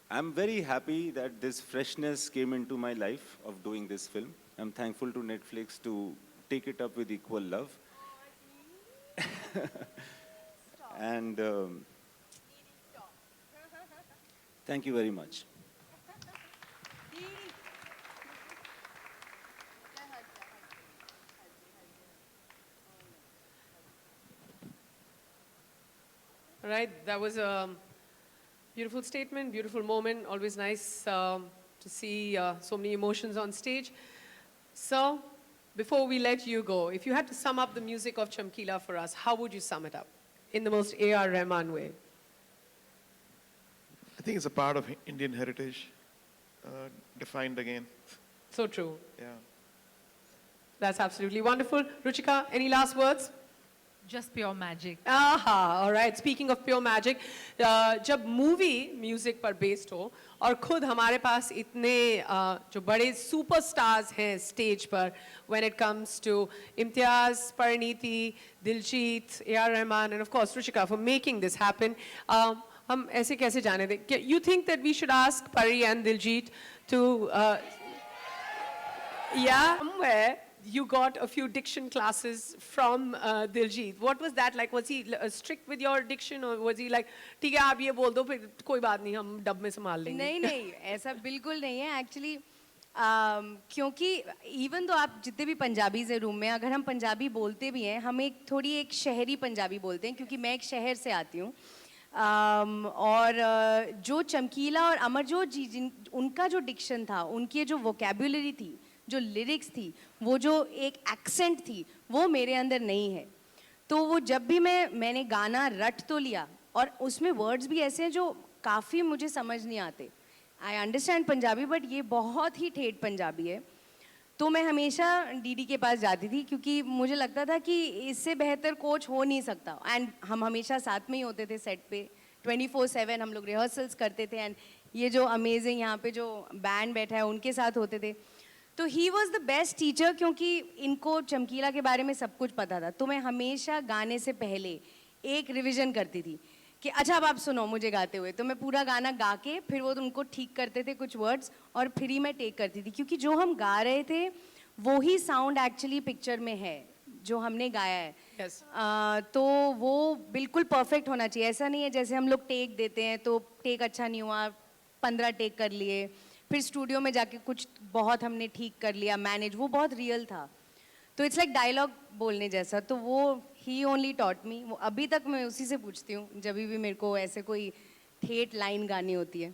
I'm very happy that this freshness came into my life of doing this film. I'm thankful to Netflix to take it up with equal love. And thank you very much. All right, that was a beautiful statement, beautiful moment. Always nice to see so many emotions on stage. So, before we let you go, if you had to sum up the music of Chamkila for us, how would you sum it up in the most A.R. Rahman way? I think it's a part of Indian heritage, defined again. So true. Yeah. That's absolutely wonderful. Ruchika, any last words? Just pure magic. Aha, all right. Speaking of pure magic, जब movie music पर based हो और खुद हमारे पास इतने जो बड़े superstars हैं स्टेज पर, when it comes to Imtiaz, Parineeti, Diljit, A.R. Rahman, and of course Ruchika for making this happen, हम ऐसे कैसे जाने दें? You think that we should ask Pari and Diljit to, yeah, somewhere you got a few diction classes from Diljit. What was that like? Was he strict with your diction, or was he like, ठीक है आप ये बोल दो फिर कोई बात नहीं हम डब में संभाल लेंगे? नहीं नहीं ऐसा बिल्कुल नहीं है एक्चुअली क्योंकि इवन तो आप जितने भी पंजाबीज हैं रूम में, अगर हम पंजाबी बोलते भी हैं हम एक थोड़ी एक शहरी पंजाबी बोलते हैं क्योंकि मैं एक शहर से आती हूँ और जो चमकीला और अमरजोत जी उनका जो डिक्शन था, उनकी जो वोकेबुलरी थी, जो लिरिक्स थी, वो जो एक एक्सेंट थी, वो मेरे अंदर नहीं है। तो वो जब भी मैंने गाना रट तो लिया और उसमें वर्ड्स भी ऐसे हैं जो काफ़ी मुझे समझ नहीं आते। आई अंडरस्टैंड पंजाबी बट ये बहुत ही ठेठ पंजाबी है। तो मैं हमेशा डीडी के पास जाती थी क्योंकि मुझे लगता था कि इससे बेहतर कोच हो नहीं सकता। एंड हम हमेशा साथ में ही होते थे सेट पे 24/7 हम लोग रिहर्सल्स करते थे एंड ये जो अमेजिंग यहाँ पे जो बैंड बैठा है उनके साथ होते थे। तो he was the best teacher क्योंकि इनको चमकीला के बारे में सब कुछ पता था। तो मैं हमेशा गाने से पहले एक रिविज़न करती थी कि अच्छा अब आप सुनो मुझे गाते हुए। तो मैं पूरा गाना गा के फिर वो उनको ठीक करते थे कुछ वर्ड्स और फिर ही मैं टेक करती थी क्योंकि जो हम गा रहे थे वो ही साउंड एक्चुअली पिक्चर में है जो हमने गाया है। Yes. तो वो बिल्कुल परफेक्ट होना चाहिए। ऐसा नहीं है जैसे हम लोग टेक देते हैं तो टेक अच्छा नहीं हुआ, 15 टेक कर लिए, फिर स्टूडियो में जाके कुछ बहुत हमने ठीक कर लिया मैनेज, वो बहुत रियल था। तो इट्स लाइक डायलॉग बोलने जैसा। तो वो ही ओनली टॉट मी, वो अभी तक मैं उसी से पूछती हूँ जब भी मेरे को ऐसे कोई ठेठ लाइन गानी होती है।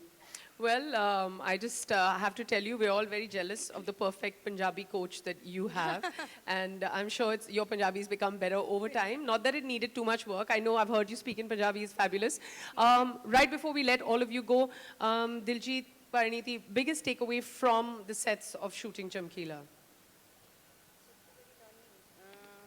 Well, I just have to tell you, we're all very jealous of the perfect Punjabi coach that you have. And I'm sure your Punjabi has become better over time. Not that it needed too much work. I know I've heard you speak in Punjabi, is fabulous. Right before we let all of you go, Diljit, Pariniti, biggest takeaway from the sets of shooting Chamkila?